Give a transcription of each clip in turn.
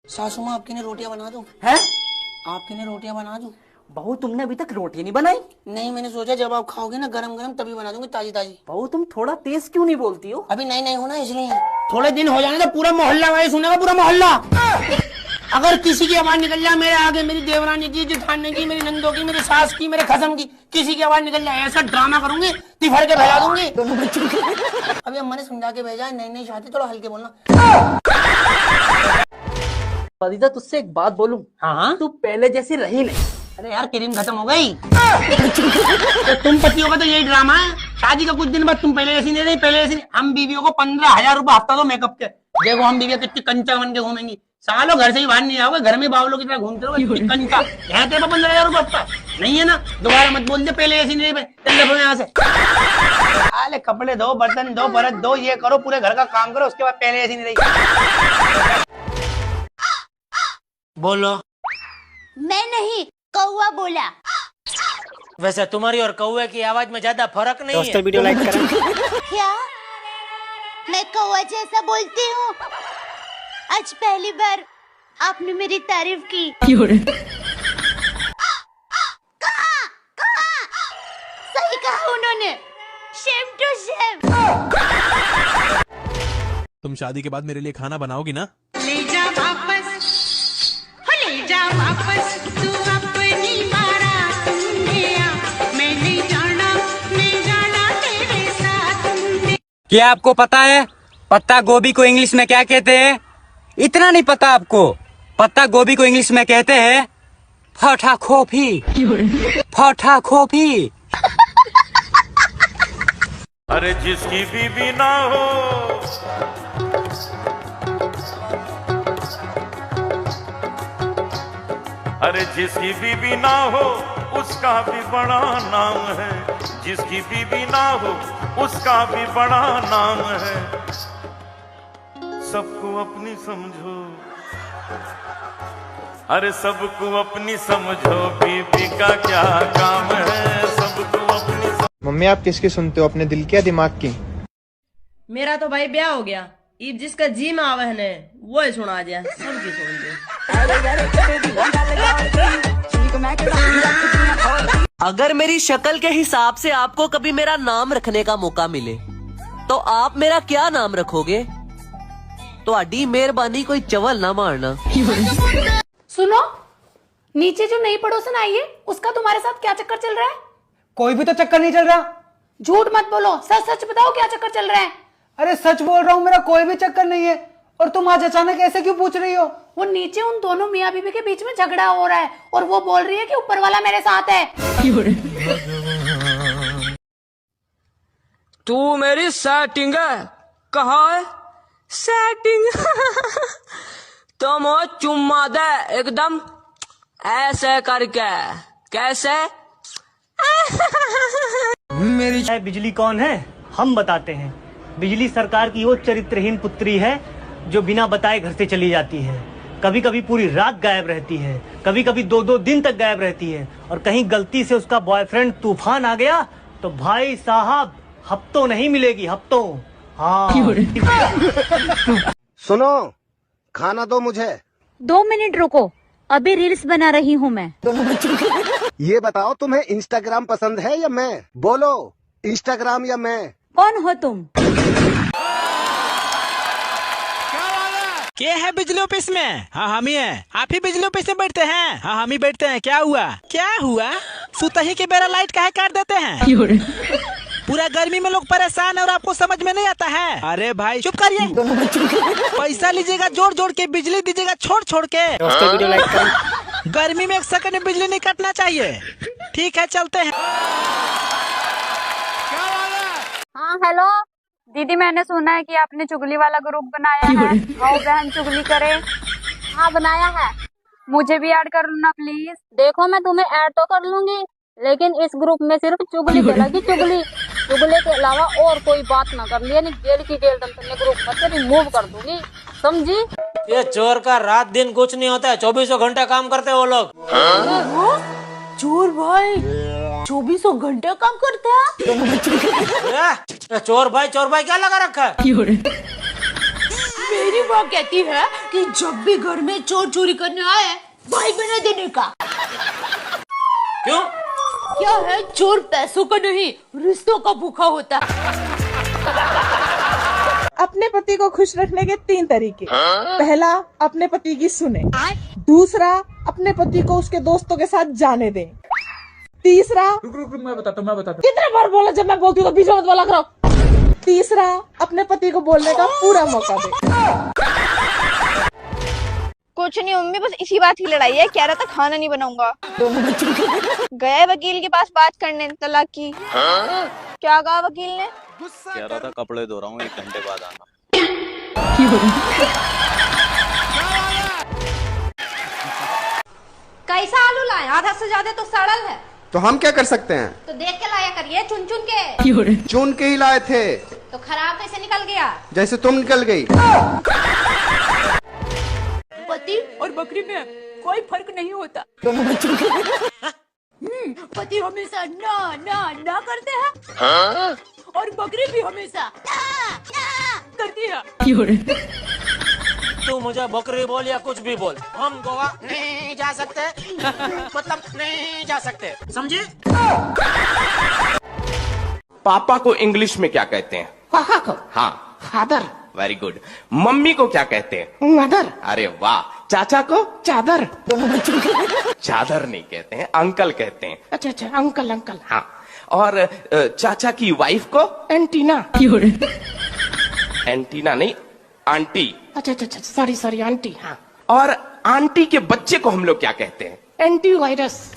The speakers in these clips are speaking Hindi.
सासू माँ आपके लिए रोटियां बना दूं? हैं? आपके लिए रोटियां बना दूं? बहू तुमने अभी तक रोटी नहीं बनाई? नहीं, मैंने सोचा जब आप खाओगे ना गरम गरम तभी बना दूंगी ताजी ताजी। बहू तुम थोड़ा तेज क्यों नहीं बोलती हो? अभी नहीं हो ना इसलिए। थोड़े दिन हो जाने तो पूरा मोहल्ला वाले सुनेगा, पूरा मोहल्ला। अगर किसी की आवाज निकल जाए मेरे आगे, मेरी देवरानी की, जेठानी की, मेरी नंदो की, मेरी सास की, मेरे खसम की, किसी की आवाज निकल जाए ऐसा ड्रामा करूंगी तिफड़ के फैला दूंगी दोनों बच्चों के। अभी अम्मा ने समझा के भेजा है, नई शादी, थोड़ा हल्के बोलना। फरीदा तुझसे एक बात बोलूं? हाँ तू पहले जैसी रही नहीं। अरे यार क्रीम खत्म हो गई। तो तुम पतियों का तो यही ड्रामा है, शादी का कुछ दिन बाद तुम पहले ऐसी नहीं रही, पहले ऐसी नहीं। हम बीवियों को 15,000 रुपए हफ्ता दो मेकअप के, देखो हम बीवियां कितनी कंचा बन के घूमेंगी। सालों घर से ही बाहर नहीं आओगे, घर में बावलों की तरह घूमते रहोगे कंचा। है तेरे 15,000 रुपए हफ्ता नहीं है ना? दोबारा मत बोल दे पहले ऐसी नहीं रही। चल यहाँ से, अरे कपड़े धो, बर्तन धो, बर्तन धो, ये करो, पूरे घर का काम करो, उसके बाद पहले ऐसी नहीं रही। बोलो। मैं नहीं, कौवा बोला। वैसे तुम्हारी और कौवे की आवाज में ज्यादा फर्क नहीं है। वीडियो लाइक करें। क्या मैं कौवा जैसा बोलती हूँ? आज पहली बार आपने मेरी तारीफ की। कहा सही कहा उन्होंने, शेम टू शेम। तुम शादी के बाद मेरे लिए खाना बनाओगी ना? ले जा वापस, हो ले जा वापस, तू अपनी बारात ले आ। मैं नहीं जाना तेरे साथ। क्या आपको पता है पत्ता गोभी को इंग्लिश में क्या कहते हैं? इतना नहीं पता आपको? पत्ता गोभी को इंग्लिश में कहते हैं फटा खोफी। फटा खोफी। अरे जिसकी बीवी ना हो, अरे जिसकी बीवी ना हो उसका भी बड़ा नाम है। जिसकी बीवी ना हो उसका भी बड़ा नाम है। सबको अपनी समझो, अरे सबको अपनी समझो, बीवी का क्या काम है। सबको अपनी मम्मी आप किसकी सुनते हो, अपने दिल की या दिमाग की? मेरा तो भाई ब्याह हो गया, ईब जिसका जी में आवहन है वो ही सुना दिया, सबकी सुन दे। अगर मेरी शक्ल के हिसाब से आपको कभी मेरा नाम रखने का मौका मिले तो आप मेरा क्या नाम रखोगे? तो अड्डी मेहरबानी कोई चवल ना मारना। सुनो, नीचे जो नई पड़ोसन आई है उसका तुम्हारे साथ क्या चक्कर चल रहा है? कोई भी तो चक्कर नहीं चल रहा। झूठ मत बोलो, सच सच बताओ क्या चक्कर चल रहा है? अरे सच बोल रहा हूँ, मेरा कोई भी चक्कर नहीं है। और तुम आज अचानक ऐसे क्यों पूछ रही हो? वो नीचे उन दोनों मियाँ बीवी के बीच में झगड़ा हो रहा है और वो बोल रही है कि ऊपर वाला मेरे साथ है। तू मेरी सेटिंग है? कहा है सेटिंग? तुम हो चुम्मा दे एकदम ऐसे करके। कैसे? मेरी बिजली कौन है हम बताते हैं। बिजली सरकार की वो चरित्रहीन पुत्री है जो बिना बताए घर से चली जाती है। कभी कभी पूरी रात गायब रहती है, कभी कभी 2-2 दिन तक गायब रहती है। और कहीं गलती से उसका बॉयफ्रेंड तूफान आ गया तो भाई साहब हफ्तों नहीं मिलेगी, हफ्तों। हाँ। सुनो, खाना दो मुझे। 2 मिनट रुको, अभी रील्स बना रही हूँ मैं। ये बताओ तुम्हें इंस्टाग्राम पसंद है या मैं? बोलो, इंस्टाग्राम या मैं? कौन हो तुम? क्या है बिजली ऑफिस में? हाँ हम ही हैं। आप ही बिजली ऑफिस में बैठते हैं? हाँ हम ही बैठते हैं। क्या हुआ? क्या हुआ? सुतही के बेरा लाइट काहे काट देते हैं? पूरा गर्मी में लोग परेशान है और आपको समझ में नहीं आता है? अरे भाई चुप करिए। पैसा लीजिएगा जोड़ जोड़ के, बिजली दीजिएगा छोड़ छोड़ के। वीडियो लाइक करें। गर्मी में 1 सेकंड में बिजली नहीं कटना चाहिए। ठीक है चलते हैं। हाँ हेलो दीदी, मैंने सुना है कि आपने चुगली वाला ग्रुप बनाया है। आओ बहन चुगली करे। हाँ बनाया है, मुझे भी ऐड कर लो ना प्लीज। देखो मैं तुम्हें ऐड तो कर लूंगी, लेकिन इस ग्रुप में सिर्फ चुगली चलेगी, चुगली। चुगली के अलावा और कोई बात ना कर लिया, नहीं जेल की जेल तुमने ग्रुप में से रिमूव कर दूंगी, समझी? ये चोर का रात दिन कुछ नहीं होता है, 24 घंटे काम करते हैं वो लोग। चोर भाई 24 घंटे काम करते हैं? चोर भाई क्या लगा रखा है? मेरी माँ कहती है कि जब भी घर में चोर चोरी करने आए भाई बना देने का। क्यों? क्या है, चोर पैसों का नहीं रिश्तों का भूखा होता है। अपने पति को खुश रखने के 3 तरीके। पहला, अपने पति की सुने। दूसरा, अपने पति को उसके दोस्तों के साथ जाने दें। तीसरा, मैं बताता हूँ। कितने बार बोला जब मैं बोलती हूँ तो बीच में मत बोला करो। तीसरा, अपने पति को बोलने का पूरा मौका दे। कुछ नहीं मम्मी, बस इसी बात की लड़ाई है। कह रहा था खाना नहीं बनाऊंगा। गया है वकील के पास बात करने तलाक की। क्या कहा वकील ने? कह रहा था कपड़े धो रहा हूँ, 1 घंटे बाद आना। कैसा आलू लाए? आधा से ज्यादा तो सड़ल है। तो हम क्या कर सकते हैं? तो देख के लाया करिए, चुन चुन के। चुन के ही लाए थे। तो खराब कैसे निकल गया? जैसे तुम निकल गई। पति और बकरी में कोई फर्क नहीं होता। पति हमेशा ना ना ना करते हैं और बकरी भी हमेशा ना करती है। तू मुझे बकरी बोल या कुछ भी बोल, हम गोवा नहीं जा सकते। मतलब नहीं जा सकते, समझे? पापा को इंग्लिश में क्या कहते हैं? पापा को? हाँ, फादर। Very good. मम्मी को क्या कहते हैं? मदर। अरे वाह। चाचा को? चादर। चादर नहीं कहते हैं, अंकल कहते हैं। अच्छा, अंकल अंकल। हाँ। और चाचा की वाइफ को? एंटीना। एंटीना नहीं, आंटी। अच्छा, सॉरी आंटी। हाँ। और आंटी के बच्चे को हम लोग क्या कहते हैं? एंटीवायरस।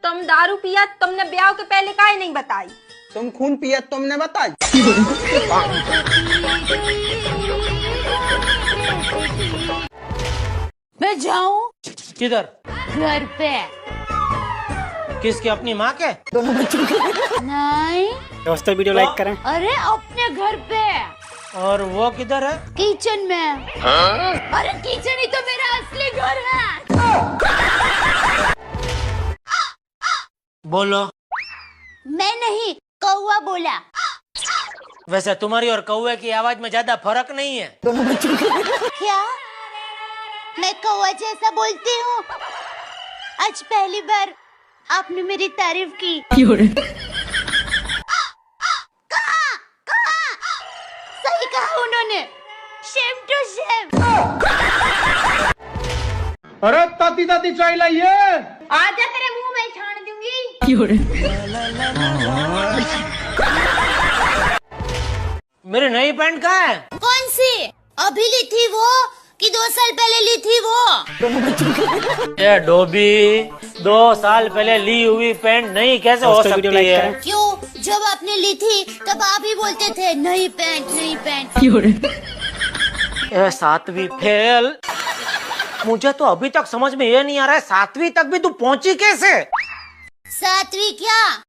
तुम दारू पिया, तुमने ब्याह के पहले काहे नहीं बताई? तुम खून पिया, तुमने बताई। मैं जाऊं किधर? घर पे। किसके? अपनी माँ के? नहीं, दोस्तों वीडियो लाइक करें। अरे अपने घर पे। और वो किधर है? किचन में। अरे किचन ही तो मेरा असली घर है। बोलो। मैं नहीं, कौवा बोला। वैसे तुम्हारी और कौवे की आवाज में ज्यादा फर्क नहीं है। क्या मैं कौवा जैसा बोलती हूँ? आज पहली बार आपने मेरी तारीफ की। सही कहा उन्होंने, शेम टू शेम। अरे ताती ताती चाय लाइए। आजा तेरे मुंह में छान दूंगी। मेरी नई पैंट कहाँ है? कौन सी? अभी ली थी वो कि 2 साल पहले ली थी वो? ये डोबी, 2 साल पहले ली हुई पैंट नहीं कैसे हो सकती है? क्यों? जब आपने ली थी तब आप ही बोलते थे नई पैंट नई पैंट। ये 7वीं फेल। मुझे तो अभी तक समझ में ये नहीं आ रहा है, 7वीं तक भी तू पहुंची कैसे? 7वीं क्या,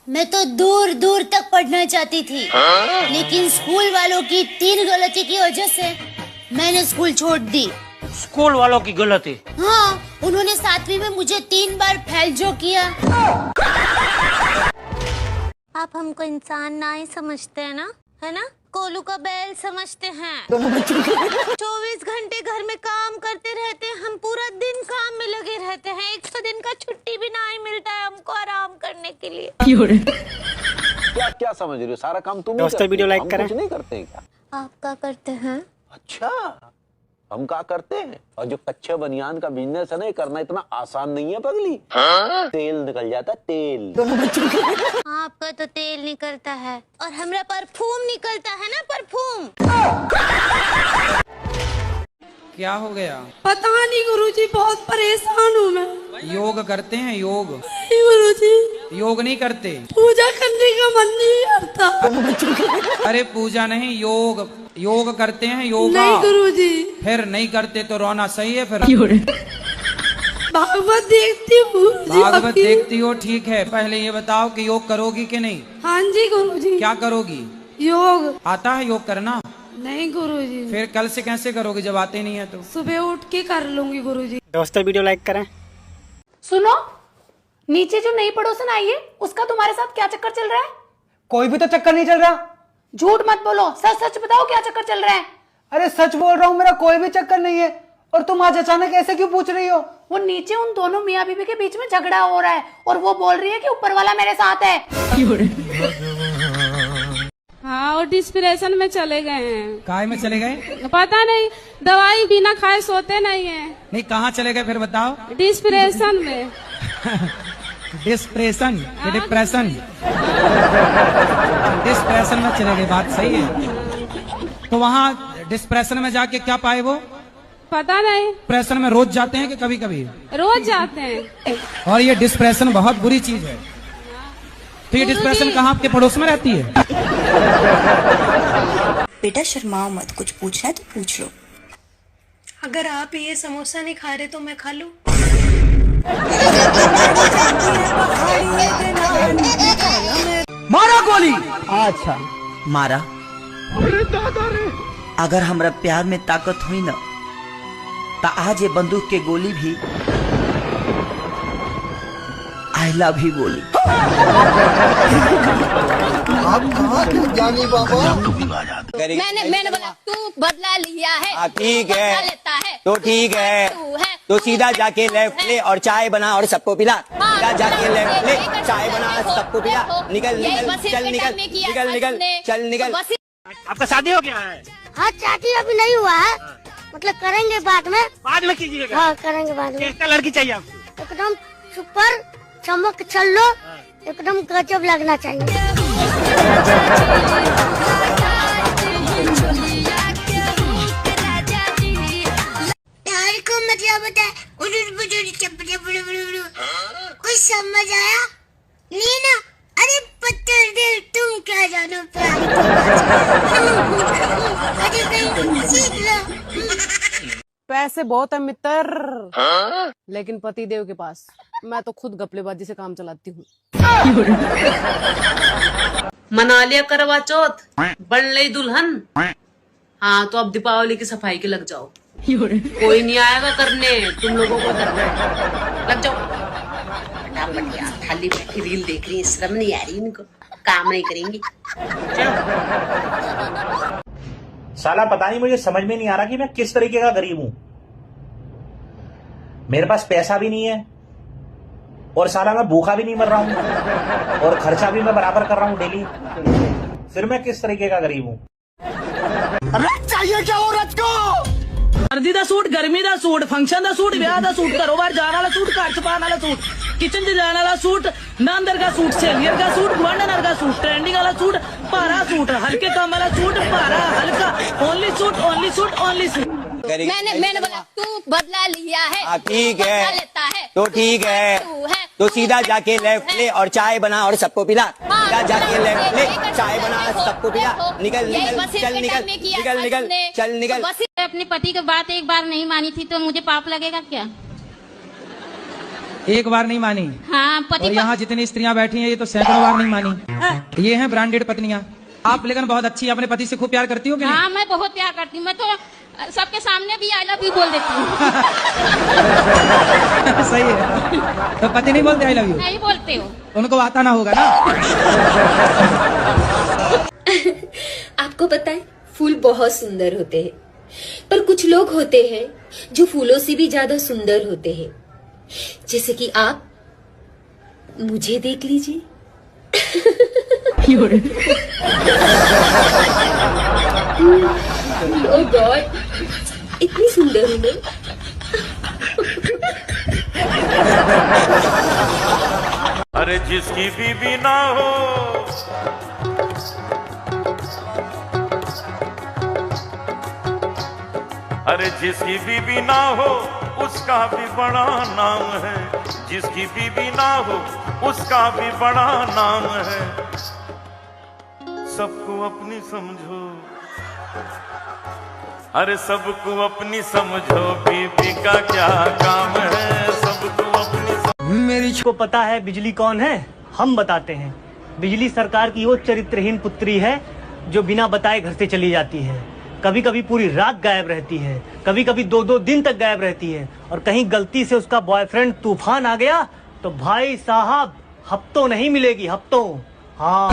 मैं तो दूर दूर तक पढ़ना चाहती थी, लेकिन स्कूल वालों की 3 गलती की वजह से मैंने स्कूल छोड़ दी। स्कूल वालों की गलती? हाँ, उन्होंने 7वीं में मुझे 3 बार फेल जो किया। आप हमको इंसान ना ही समझते हैं ना, है ना? कोलू का बैल समझते हैं। 24 घंटे घर में काम करते रहते हैं, हम पूरा दिन काम में लगे रहते हैं। 100 दिन का छुट्टी भी ना ही मिलता है हमको आराम करने के लिए। क्या क्या समझ रहे हो? सारा काम तुम दोस्तों वीडियो लाइक करें। कुछ नहीं करते क्या? आप क्या करते हैं? अच्छा, हम क्या करते हैं? और जो कच्चे बनियान का बिजनेस है ना, ये करना इतना आसान नहीं है पगली। तेल निकल जाता है, तेल। आपका तो तेल निकलता है और हमरा परफ्यूम निकलता है ना, परफ्यूम। क्या हो गया? पता नहीं गुरुजी, बहुत परेशान हूँ मैं। योग करते हैं? योग? गुरुजी, योग नहीं करते? पूजा करने का मन नहीं करता। अरे पूजा नहीं, योग। योग करते हैं, योगा। नहीं गुरुजी। फिर नहीं करते तो रोना सही है? फिर भागवत देखती हूँ। भागवत देखती हो, ठीक है। पहले ये बताओ कि योग करोगी कि नहीं? हाँ जी गुरुजी। क्या करोगी? योग। आता है योग करना? नहीं गुरुजी। फिर कल से कैसे करोगे जब आते नहीं है तो? सुबह उठ के कर लूंगी गुरुजी। दोस्तों वीडियो लाइक करें। सुनो, नीचे जो नई पड़ोसन आई है उसका तुम्हारे साथ क्या चक्कर चल रहा है? कोई भी तो चक्कर नहीं चल रहा। झूठ मत बोलो, सच सच बताओ क्या चक्कर चल रहा है। अरे सच बोल रहा हूँ, मेरा कोई भी चक्कर नहीं है। और तुम आज अचानक ऐसे क्यों पूछ रही हो? वो नीचे उन दोनों मियाँ बीवी के बीच में झगड़ा हो रहा है और वो बोल रही है कि ऊपर वाला मेरे साथ है। हाँ, और डिस्प्रेशन में चले गए हैं। काय में चले गए? पता नहीं, दवाई बिना खाए सोते नहीं है। नहीं, कहाँ चले गए फिर बताओ? डिस्प्रेशन में। डिस्प्रेशन, डिप्रेशन, डिस्प्रेशन में चले गए, बात सही है। तो वहाँ डिस्प्रेशन में जाके क्या पाए वो? पता नहीं। डिप्रेशन में रोज जाते हैं कि कभी कभी? रोज जाते हैं। और ये डिस्प्रेशन बहुत बुरी चीज है। तो ये डिस्प्रेशन कहाँ आपके पड़ोस में रहती है? बेटा शर्माओ मत, कुछ पूछना है तो पूछ लो। अगर आप ये समोसा नहीं खा रहे तो मैं खा लूं? मारा गोली। अच्छा मारा। अगर हमरा प्यार में ताकत हुई ना तो आज ये बंदूक के गोली भी आई लव यू बोली। मैंने बोला तू बदला लिया है। ठीक है, बदला लेता है तो ठीक है, तो सीधा जाके लेफ्ट ले और चाय बना और सबको पिला। सीधा जाके लेफ्ट ले, चाय बना सबको पिला। निकल निकल, चल निकल, निकल निकल, चल निकल। आपका शादी हो गया है? हाँ, शादी अभी नहीं हुआ है, मतलब करेंगे बाद में। बाद में कीजिएगा? हाँ, करेंगे बाद में। कैसा लड़की चाहिए आपको? एकदम सुपर चमक चल लो, एकदम गजब लगना चाहिए। प्यार को मतलब होता है कुछ समझ आया नहीं ना? अरे पत्थर दिल, तुम क्या जानो प्यार को। सीख लो। पैसे बहुत है मित्र, लेकिन पति देव के पास मैं तो खुद गपलेबाजी से काम चलाती हूँ। मना लिया करवा चौथ, बन ले दुल्हन। हाँ, तो अब दीपावली की सफाई के लग जाओ। कोई नहीं आएगा करने, तुम लोगों को करना है, लग जाओ। खाली बैठी रील देख रही है, शर्म नहीं आ रही इनको, काम नहीं करेंगी। साला पता नहीं, मुझे समझ में नहीं आ रहा कि मैं किस तरीके का गरीब हूं। मेरे पास पैसा भी नहीं है और साला मैं भूखा भी नहीं मर रहा हूं और खर्चा भी मैं बराबर कर रहा हूं डेली। फिर मैं किस तरीके का गरीब हूं? चाहिए क्या औरत को? सर्दी दा सूट, गर्मी दा सूट, फंक्शन दा सूट, ब्याह दा सूट, घरों बाहर जाने वाला सूट, घर छुपाने वाला सूट, किचन से जाने वाला सूट, नांदर का सूट, सेलियर का सूट, गुआंडनर का सूट, ट्रेंडिंग वाला सूट, पारा सूट, हल्के काम वाला सूट, पारा हल्का, only suit, only suit, only suit. मैंने बोला तू बदला लिया है। ठीक है, बदला लेता है तो ठीक है, तो सीधा जाके लेफ्ट ले और चाय बना और सबको पिला। सीधा जाके लेफ्ट ले, चाय बना सबको पिला। निकल निकल, चल निकल, निकल निकल, चल निकल। अपने पति की बात एक बार नहीं मानी थी तो मुझे पाप लगेगा क्या? एक बार नहीं मानी? हाँ, पति। और यहाँ जितनी स्त्रियाँ बैठी हैं ये तो सैकड़ों बार नहीं मानी। ये हैं ब्रांडेड पत्नियाँ। आप लेकिन बहुत अच्छी, अपने पति से खूब प्यार करती हो कि नहीं? हाँ, मैं बहुत प्यार करती हूँ। मैं तो सबके सामने भी आई लव यू बोल देती हूँ। सही है। तो पति नहीं बोलते आई लव यू? नहीं बोलते हो। उनको आता ना होगा ना। आपको पता है फूल बहुत सुंदर होते हैं, पर कुछ लोग होते हैं जो फूलों से भी ज्यादा सुंदर होते हैं। जैसे कि आप मुझे देख लीजिए। ओह गॉड, इतनी सुंदर हूँ मैं। अरे जिसकी बीवी ना हो अरे जिसकी बीवी ना हो उसका भी बड़ा नाम है। जिसकी बीवी ना हो उसका भी बड़ा नाम है। सबको अपनी समझो, अरे सबको अपनी समझो, बीबी का क्या काम है। सबको अपनी मेरी को पता है बिजली कौन है? हम बताते हैं। बिजली सरकार की वो चरित्रहीन पुत्री है जो बिना बताए घर से चली जाती है। कभी कभी पूरी रात गायब रहती है, कभी कभी 2-2 दिन तक गायब रहती है। और कहीं गलती से उसका बॉयफ्रेंड तूफान आ गया तो भाई साहब हफ्तों नहीं मिलेगी, हफ्तों। हाँ।